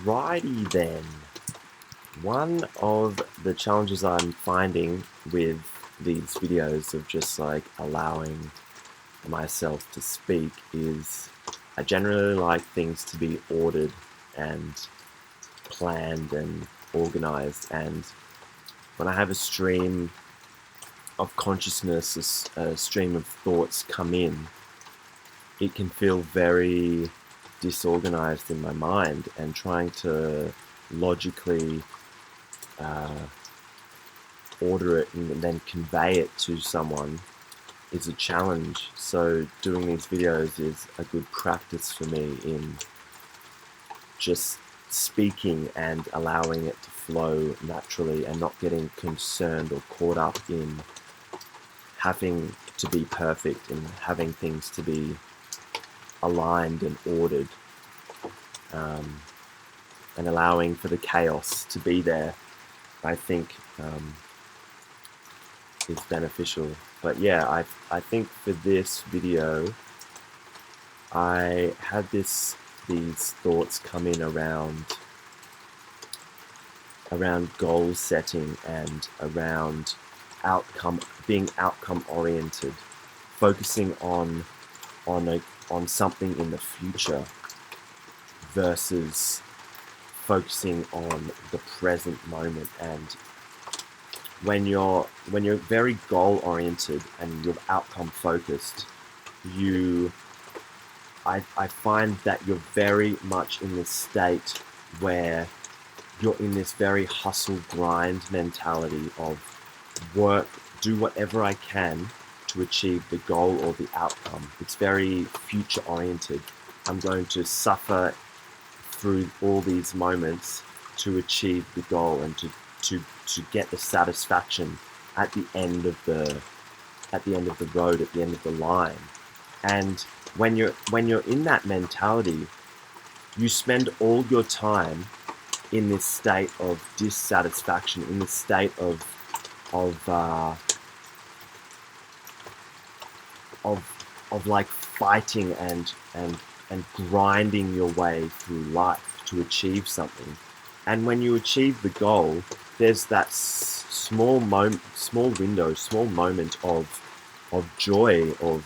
Alrighty then. One of the challenges I'm finding with these videos of just like allowing myself to speak is I generally like things to be ordered and planned and organized, and when I have a stream of consciousness, a stream of thoughts come in, it can feel very disorganized in my mind, and trying to logically order it and then convey it to someone is a challenge. So doing these videos is a good practice for me in just speaking and allowing it to flow naturally and not getting concerned or caught up in having to be perfect and having things to be aligned and ordered, and allowing for the chaos to be there, I think is beneficial. But yeah, I think for this video I had these thoughts come in around goal setting and around being outcome oriented, focusing on something in the future versus focusing on the present moment. And when you're very goal oriented and you're outcome focused, I find that you're very much in this state where you're in this very hustle grind mentality of work, do whatever I can to achieve the goal or the outcome. It's very future oriented. I'm going to suffer through all these moments to achieve the goal and to get the satisfaction at the end of the road, at the end of the line. And when you're in that mentality, you spend all your time in this state of dissatisfaction, in this state of like fighting and grinding your way through life to achieve something. And when you achieve the goal, there's that small window, small moment of joy, of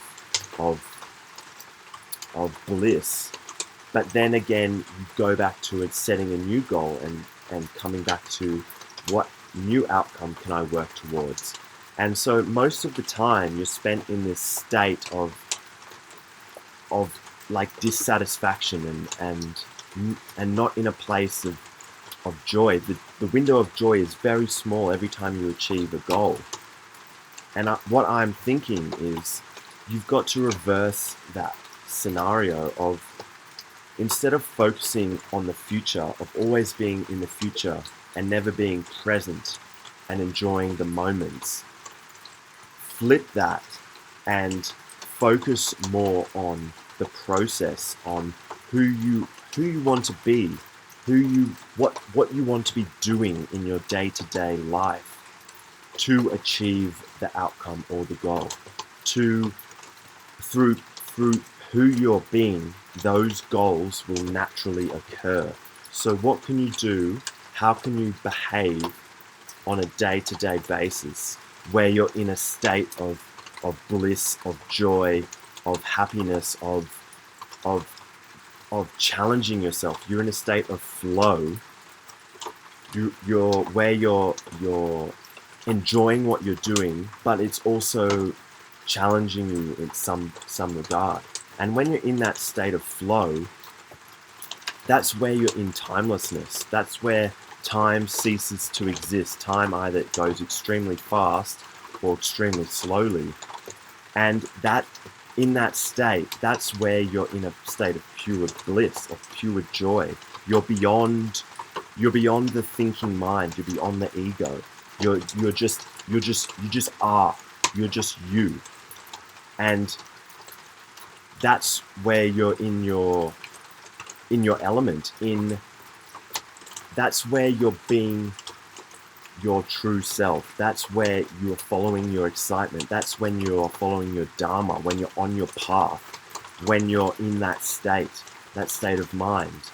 bliss. But then again, you go back to it, setting a new goal and coming back to what new outcome can I work towards. And so most of the time you're spent in this state of like dissatisfaction and not in a place of joy. The window of joy is very small every time you achieve a goal. And what I'm thinking is you've got to reverse that scenario of, instead of focusing on the future, of always being in the future and never being present and enjoying the moments, flip that and focus more on the process, on who you want to be, what you want to be doing in your day-to-day life to achieve the outcome or the goal. Through who you're being, those goals will naturally occur. So what can you do? How can you behave on a day-to-day basis where you're in a state of bliss, of joy, of happiness, of challenging yourself? You're in a state of flow. You're enjoying what you're doing, but it's also challenging you in some regard. And when you're in that state of flow, that's where you're in timelessness. That's where time ceases to exist. Time either goes extremely fast or extremely slowly. And that, in that state, that's where you're in a state of pure bliss, of pure joy. You're beyond the thinking mind. You're beyond the ego. You just are. You're just you. And that's where you're in your element. That's where you're being your true self. That's where you're following your excitement. That's when you're following your dharma, when you're on your path, when you're in that state of mind.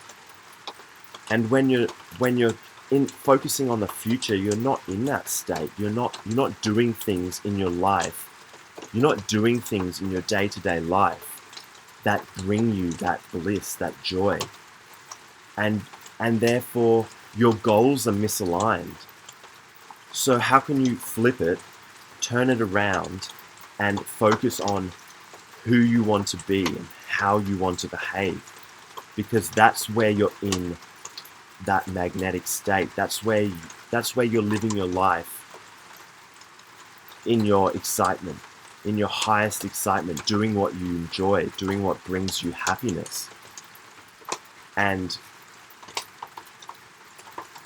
And when you're in focusing on the future, you're not in that state. You're not doing things in your life. You're not doing things in your day-to-day life that bring you that bliss, that joy. And and therefore your goals are misaligned. So how can you flip it, turn it around, and focus on who you want to be and how you want to behave? Because that's where you're in that magnetic state. That's where you're living your life in your excitement, in your highest excitement, doing what you enjoy, doing what brings you happiness. And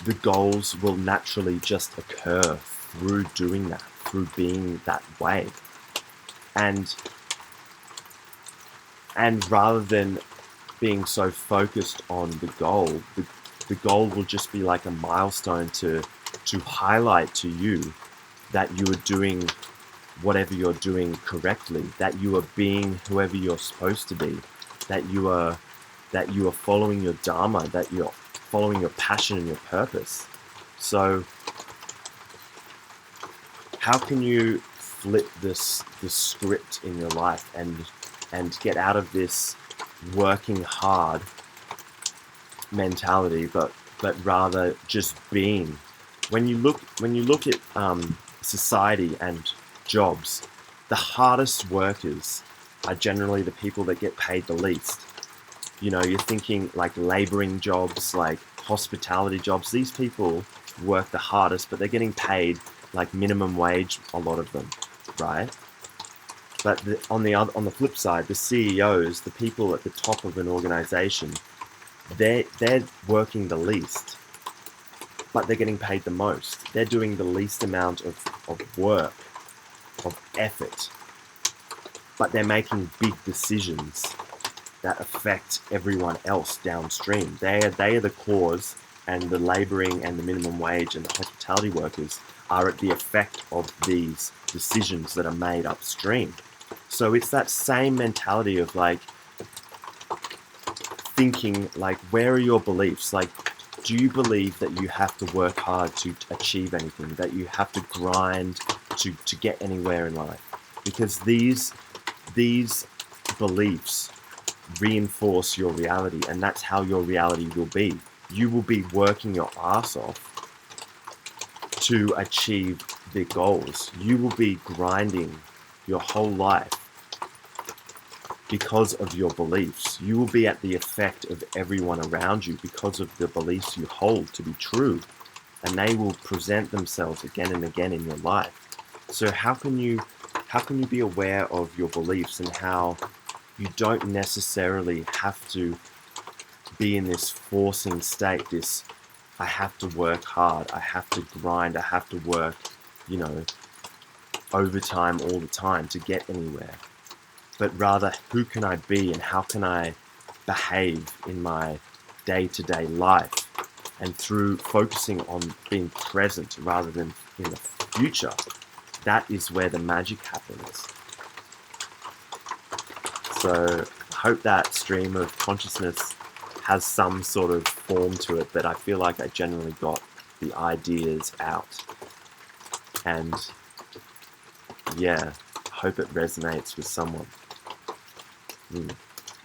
the goals will naturally just occur through doing that, through being that way. And rather than being so focused on the goal, the goal will just be like a milestone to highlight to you that you are doing whatever you're doing correctly, that you are being whoever you're supposed to be, that you are following your dharma, that you're following your passion and your purpose. So how can you flip this script in your life and get out of this working hard mentality, but rather just being? When you look at society and jobs, the hardest workers are generally the people that get paid the least. You know, you're thinking like laboring jobs, like hospitality jobs. These people work the hardest, but they're getting paid like minimum wage, a lot of them, right? But on the flip side, the CEOs, the people at the top of an organization, they're working the least, but they're getting paid the most. They're doing the least amount of work, of effort, but they're making big decisions that affect everyone else downstream. They are the cause, and the laboring and the minimum wage and the hospitality workers are at the effect of these decisions that are made upstream. So it's that same mentality of like thinking like, where are your beliefs? Like, do you believe that you have to work hard to achieve anything, that you have to grind to get anywhere in life? Because these beliefs reinforce your reality, and that's how your reality will be. You will be working your ass off to achieve the goals. You will be grinding your whole life because of your beliefs. You will be at the effect of everyone around you because of the beliefs you hold to be true, and they will present themselves again and again in your life. So how can you be aware of your beliefs and how you don't necessarily have to be in this forcing state, this I have to work hard, I have to grind, I have to work, overtime all the time to get anywhere. But rather, who can I be and how can I behave in my day-to-day life? And through focusing on being present rather than in the future, that is where the magic happens. So I hope that stream of consciousness has some sort of form to it, but I feel like I generally got the ideas out. And yeah, I hope it resonates with someone.